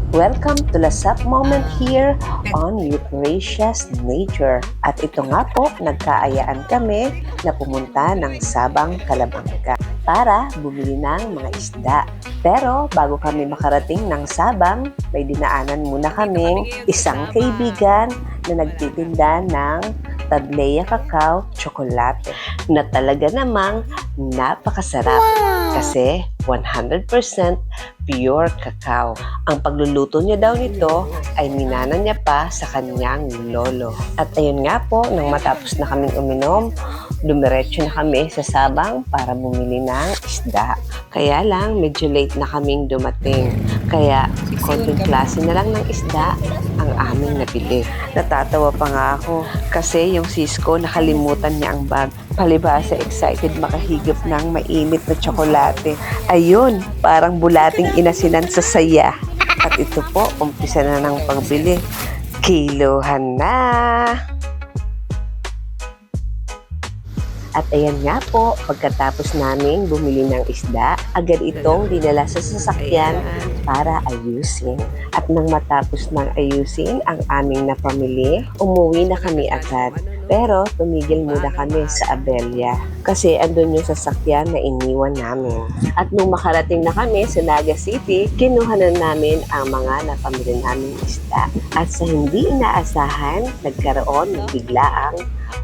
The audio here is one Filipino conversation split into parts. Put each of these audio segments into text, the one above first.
Welcome to Lasap Moment here on Euphracia's Nature. At ito nga po, nagkaayaan kami na pumunta ng Sabang Calabanga para bumili ng mga isda. Pero bago kami makarating ng Sabang, may dinaanan muna kaming isang kaibigan na nagtitinda ng Tableya Cacao Chocolate na talaga namang napakasarap kasi 100% pure cacao. Ang pagluluto niya daw nito ay minana niya pa sa kanyang lolo. At ayun nga po, nang matapos na kaming uminom, dumiretso na kami sa Sabang para bumili ng isda. Kaya lang, medyo late na kaming dumating. Kaya, konting klase na lang ng isda ang aming nabili. Natatawa pa nga ako kasi yung sis ko nakalimutan niya ang bag. Palibhasa excited makahigop ng mainit na tsokolate. Ayun, parang bulating inasinan sa saya. At ito po, umpisa na ng pagbili. Kiluhan na! At ayan nga po, pagkatapos namin bumili ng isda, agad itong dinala sa sasakyan para ayusin. At nang matapos ng ayusin ang aming napamili, umuwi na kami agad. Pero tumigil muna kami sa Abella kasi andun yung sasakyan na iniwan namin. At nung makarating na kami sa Naga City, kinuha na namin ang mga napamili namin isda. At sa hindi inaasahan, nagkaroon ng biglaang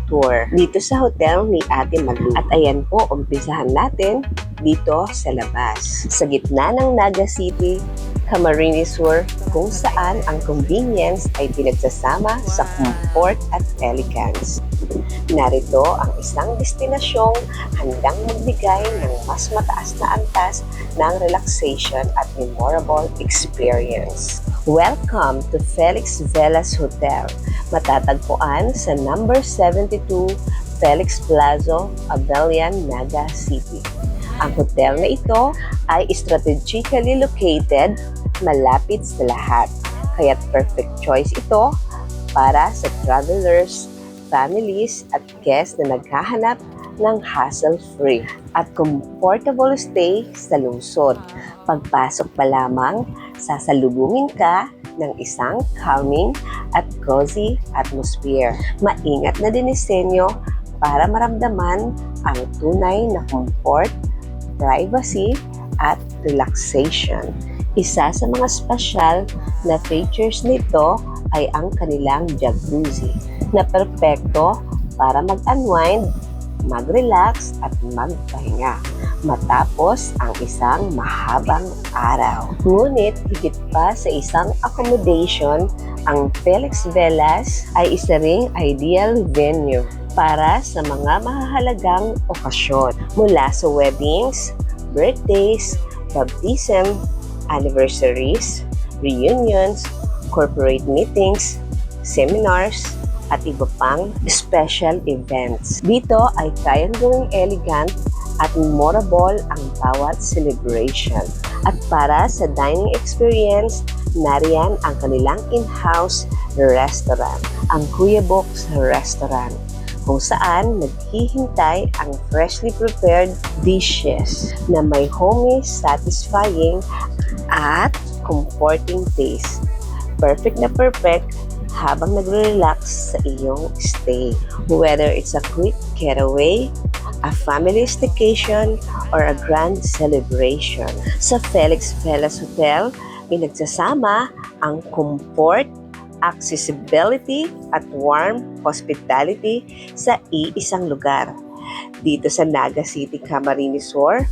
tour dito sa hotel ni Ate Malu. At ayan po, umpisahan natin dito sa labas. Sa gitna ng Naga City, Camarines Sur, kung saan ang convenience ay pinagsasama sa comfort at elegance. Narito ang isang destinasyong handang magbigay ng mas mataas na antas ng relaxation at memorable experience. Welcome to Felix Velas Hotel. Matatagpuan sa number 72 Felix Plaza, Abelian, Naga City. Ang hotel na ito ay strategically located malapit sa lahat. Kaya't perfect choice ito para sa travelers, families at guests na naghahanap ng hassle-free at comfortable stay sa lungsod. Pagpasok pa lamang, sasalubungin ka ng isang calming at cozy atmosphere. Maingat na dinisenyo para maramdaman ang tunay na comfort, privacy, at relaxation. Isa sa mga special na features nito ay ang kanilang jacuzzi na perpekto para mag-unwind, mag-relax at magpahinga matapos ang isang mahabang araw. Ngunit higit pa sa isang accommodation, ang Felix Velas ay isa ring ideal venue para sa mga mahahalagang okasyon mula sa weddings, birthdays, baptism, anniversaries, reunions, corporate meetings, seminars, at iba pang special events. Dito ay kayang gawing elegant at memorable ang bawat celebration. At para sa dining experience, nariyan ang kanilang in-house restaurant, ang Kuya Box Restaurant, kung saan naghihintay ang freshly prepared dishes na may homey, satisfying at comforting taste. Perfect na perfect habang nagre-relax sa iyong stay. Whether it's a quick getaway, a family staycation, or a grand celebration. Sa Felix Velas Hotel, pinagsasama ang comfort, accessibility, at warm hospitality sa iisang lugar. Dito sa Naga City, Camarines Sur,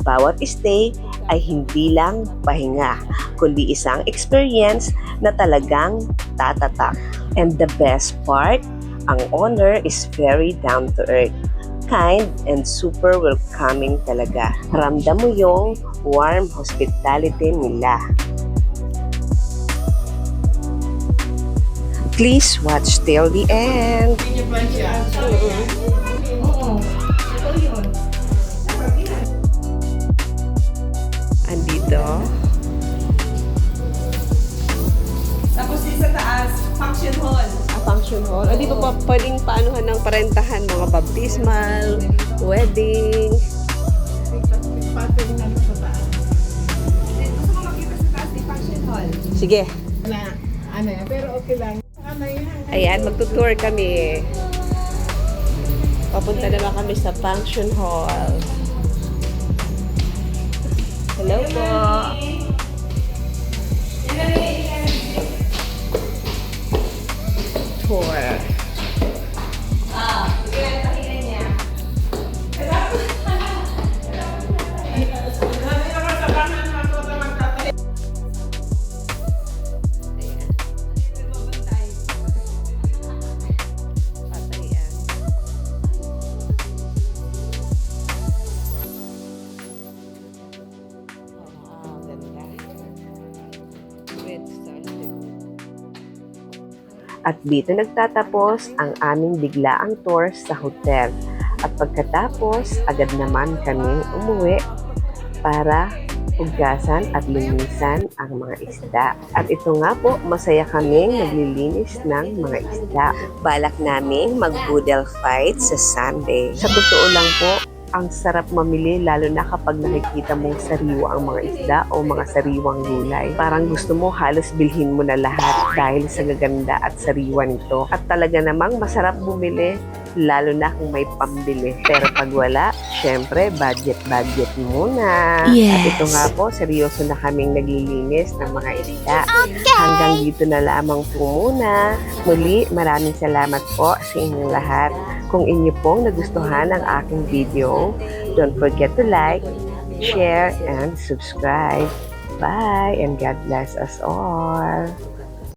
bawat stay ay hindi lang pahinga, kundi isang experience na talagang tatatak. And the best part, ang owner is very down to earth, kind and super welcoming talaga. Ramdam mo yung warm hospitality nila. Please watch till the end. Andito. Tapos din sa taas, function hall. Function hall. O di ba pa pwedeng paanuhan ng parentahan, mga baptismal, wedding. Pwede na sa taas. Gusto ko makita sa taas, function hall. Sige. Na, ano yan, pero okay lang. Ano yan? Ayan, magtutour kami. Papunta naman kami sa function hall. Hello po. Tour. Patayan. Wow, ganda. Red Star. At dito nagtatapos ang aming biglaang tour sa hotel. At pagkatapos, agad naman kaming umuwi para hugasan at linisan ang mga isda. At ito nga po, masaya kaming naglilinis ng mga isda. Balak naming mag-boodle fight sa Sunday. Sa totoo lang po, ang sarap mamili lalo na kapag nakikita mong sariwa ang mga isda o mga sariwang gulay. Parang gusto mo halos bilhin mo na lahat dahil sa gaganda at sariwa nito. At talaga namang masarap bumili lalo na kung may pambili. Pero pag wala, syempre budget muna. At ito nga po, seryoso na kaming naglilinis ng mga isda. Hanggang dito na lamang po muna. Muli, maraming salamat po sa inyong lahat. Kung inyo pong nagustuhan ang aking video, don't forget to like, share, and subscribe. Bye, and God bless us all.